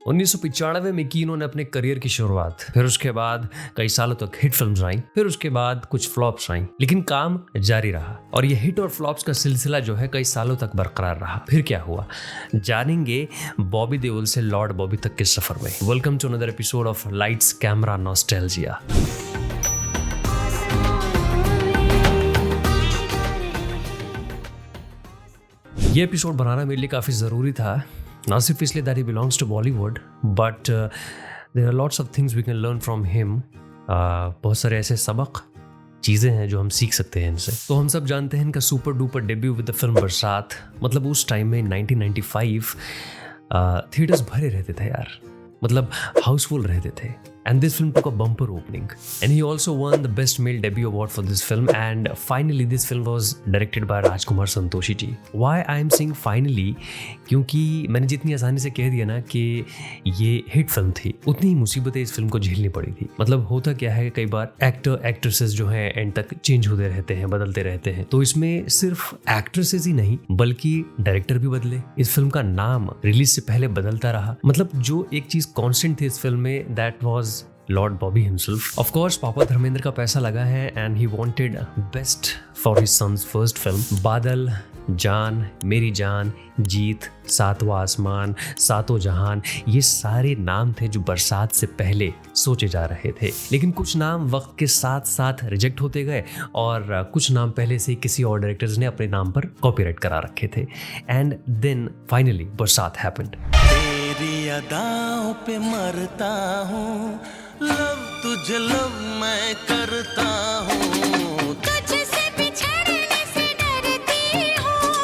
1995 में कीनो ने अपने करियर की शुरुआत, फिर उसके बाद कई सालों तक हिट फिल्म्स आई, फिर उसके बाद कुछ फ्लॉप्स आई, लेकिन काम जारी रहा और ये हिट और फ्लॉप्स का सिलसिला जो है कई सालों तक बरकरार रहा। फिर क्या हुआ जानेंगे बॉबी देओल से लॉर्ड बॉबी तक के सफर में। Welcome to another episode of lights camera nostalgia. ये एपिसोड बनाना मेरे लिए काफ़ी ज़रूरी था, ना सिर्फ इसलिए that he belongs to Bollywood but there are lots of things we can learn from him. बहुत सारे ऐसे सबक चीज़ें हैं जो हम सीख सकते हैं इनसे। तो हम सब जानते हैं इनका super duper debut with the film बरसात। मतलब उस टाइम में 1995 थिएटर्स भरे रहते थे यार, मतलब हाउसफुल रहते थे। And this film took a bumper opening. And he also won the Best Male Debut Award for this film. And finally, this film was directed by Rajkumar Santoshi ji. Why I am saying finally? क्योंकि मैंने जितनी आसानी से कह दिया ना कि ये हिट फिल्म थी, उतनी ही मुसीबतें इस फिल्म को झेलनी पड़ी थी। मतलब होता क्या है, कई बार एक्टर एक्ट्रेसेस जो हैं एंड तक चेंज होते रहते हैं, बदलते रहते हैं। तो इसमें सिर्फ एक्ट्रेसेस ही नहीं बल्कि डायरेक्टर भी बदले। इस फिल्म का नाम रिलीज से पहले बदलता रहा। मतलब जो एक चीज कांस्टेंट थी इस फिल्म में, that was lord Bobby himself. Of course पापा धर्मेंद्र का पैसा लगा है and he wanted best for his sons first film. बादल, जान, मेरी जान, जीत, सातवां आसमान, सातों जहान, ये सारे नाम थे जो बरसात से पहले सोचे जा रहे थे। लेकिन कुछ नाम वक्त के साथ साथ रिजेक्ट होते गए और कुछ नाम पहले से किसी और डायरेक्टर्स ने अपने नाम पर कॉपीराइट करा रखे थे। एंड देन फाइनली बरसात हैपेंड। तेरी अदाओं पे मरता हूँ, लव तुझे लव मैं करता हूँ, तुझसे बिछड़ने से डरती हूँ।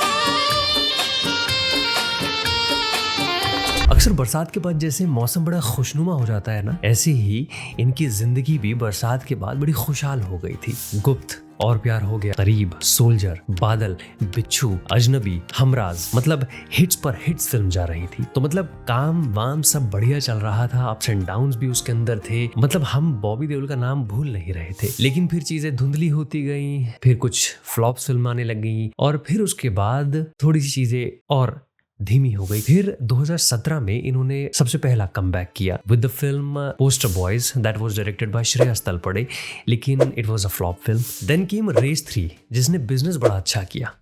अक्सर बरसात के बाद जैसे मौसम बड़ा खुशनुमा हो जाता है ना, ऐसे ही इनकी जिंदगी भी बरसात के बाद बड़ी खुशहाल हो गई थी। गुप्त, और प्यार हो गया, करीब, सोल्जर, बादल, बिच्छू, अजनबी, हमराज, मतलब हिट्स पर हिट्स फिल्म जा रही थी। तो मतलब काम वाम सब बढ़िया चल रहा था, अप्स एंड डाउन्स भी उसके अंदर थे। मतलब हम बॉबी देओल का नाम भूल नहीं रहे थे। लेकिन फिर चीजें धुंधली होती गई, फिर कुछ फ्लॉप्स फिल्म आने लगी और फिर उसके बाद थोड़ी सी चीजें और धीमी हो गई। फिर 2017 में इन्होंने सबसे पहला कमबैक किया with the film poster boys, that was directed by Shreyas Talpade, लेकिन it was a flop film. Then came Race 3 जिसने बिजनेस बड़ा अच्छा किया,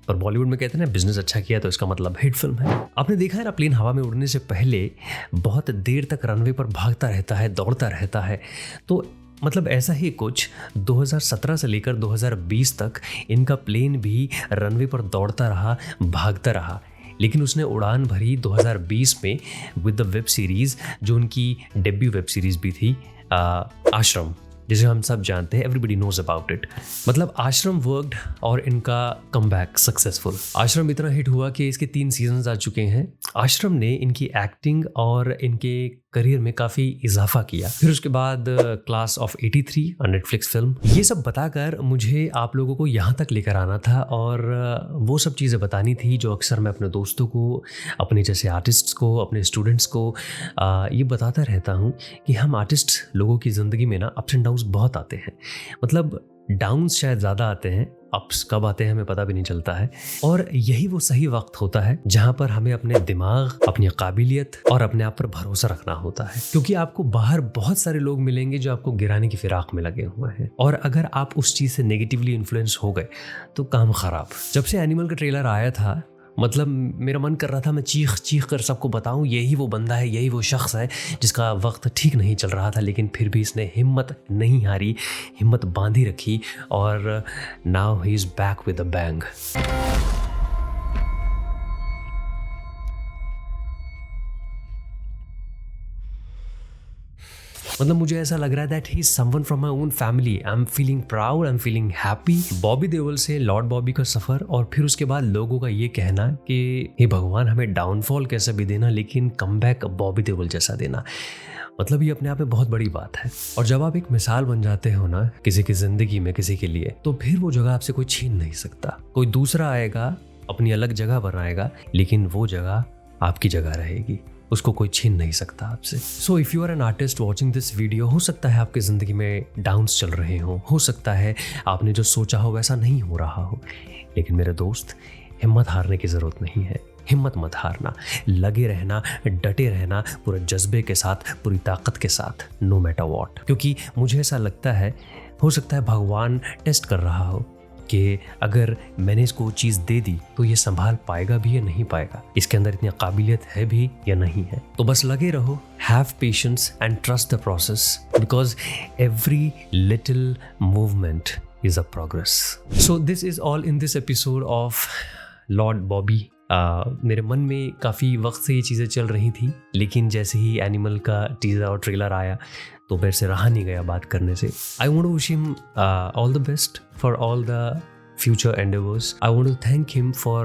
पर बॉलीवुड में कहते हैं ना बिजनेस अच्छा किया तो इसका मतलब हिट फिल्म है। आपने देखा है ना, प्लेन हवा में उड़ने से पहले बहुत देर तक रनवे पर भागता रहता है, दौड़ता रहता है। तो मतलब ऐसा ही कुछ 2017 से लेकर 2020 तक इनका प्लेन भी रनवे पर दौड़ता रहा, भागता रहा। लेकिन उसने उड़ान भरी 2020 में विद द वेब सीरीज, जो उनकी डेब्यू वेब सीरीज भी थी, आश्रम, जिसे हम सब जानते हैं, एवरीबडी नोज अबाउट इट। मतलब आश्रम वर्कड और इनका कमबैक सक्सेसफुल। आश्रम इतना हिट हुआ कि इसके 3 सीजन्स आ चुके हैं। आश्रम ने इनकी एक्टिंग और इनके करियर में काफ़ी इजाफा किया। फिर उसके बाद क्लास ऑफ 83 नेटफ्लिक्स फिल्म। ये सब बताकर मुझे आप लोगों को यहाँ तक लेकर आना था और वो सब चीज़ें बतानी थी जो अक्सर मैं अपने दोस्तों को, अपने जैसे आर्टिस्ट्स को, अपने स्टूडेंट्स को ये बताता रहता हूँ कि हम आर्टिस्ट लोगों की ज़िंदगी में ना अप्स एंड डाउन्स बहुत आते हैं। मतलब डाउन्स शायद ज़्यादा आते हैं, अप्स कब आते हैं हमें पता भी नहीं चलता है। और यही वो सही वक्त होता है जहां पर हमें अपने दिमाग, अपनी काबिलियत और अपने आप पर भरोसा रखना होता है। क्योंकि आपको बाहर बहुत सारे लोग मिलेंगे जो आपको गिराने की फिराक में लगे हुए हैं, और अगर आप उस चीज़ से नेगेटिवली इन्फ्लुएंस हो गए तो काम खराब। जब से एनिमल का ट्रेलर आया था, मतलब मेरा मन कर रहा था मैं चीख चीख कर सबको बताऊं यही वो बंदा है, यही वो शख्स है जिसका वक्त ठीक नहीं चल रहा था। लेकिन फिर भी इसने हिम्मत नहीं हारी, हिम्मत बांधी रखी और now he is back with a bang. मतलब मुझे ऐसा लग रहा है that he is someone from my own family. I am feeling proud, I am feeling happy. Bobby Deol से लॉर्ड बॉबी का सफर और फिर उसके बाद लोगों का ये कहना कि हे भगवान हमें डाउनफॉल कैसे भी देना लेकिन कमबैक बॉबी देओल जैसा देना, मतलब ये अपने आप में बहुत बड़ी बात है। और जब आप एक मिसाल बन जाते हो ना किसी की जिंदगी में, किसी के लिए, तो फिर वो जगह आपसे कोई छीन नहीं सकता। कोई दूसरा आएगा, अपनी अलग जगह बनाएगा, लेकिन वो जगह आपकी जगह रहेगी, उसको कोई छीन नहीं सकता आपसे। So if you are an artist watching this video, हो सकता है आपकी ज़िंदगी में डाउन्स चल रहे हो सकता है आपने जो सोचा हो वैसा नहीं हो रहा हो, लेकिन मेरे दोस्त हिम्मत हारने की ज़रूरत नहीं है, हिम्मत मत हारना, लगे रहना, डटे रहना पूरे जज्बे के साथ, पूरी ताकत के साथ, नो मैटर व्हाट। क्योंकि मुझे ऐसा लगता है, हो सकता है भगवान टेस्ट कर रहा हो कि अगर मैंने इसको चीज़ दे दी तो ये संभाल पाएगा भी या नहीं पाएगा, इसके अंदर इतनी काबिलियत है भी या नहीं है। तो बस लगे रहो, have patience and trust the process, because every little movement is a progress. So this is all in this episode of Lord Bobby. मेरे मन में काफ़ी वक्त से ये चीज़ें चल रही थी, लेकिन जैसे ही एनिमल का टीज़र और ट्रेलर आया तो मेरे से रहा नहीं गया बात करने से। I want to wish him all the best for all the future endeavors. I want to thank him for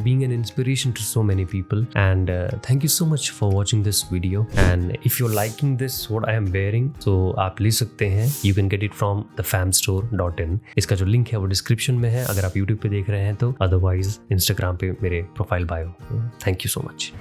being an inspiration to so many people, and thank you so much for watching this video. And if you're liking this what I am wearing, so आप ले सकते हैं, you can get it from thefamstore.in. इसका जो link है वो description में है अगर आप YouTube पे देख रहे हैं तो, अदरवाइज इंस्टाग्राम पे मेरे profile bio. Thank you so much.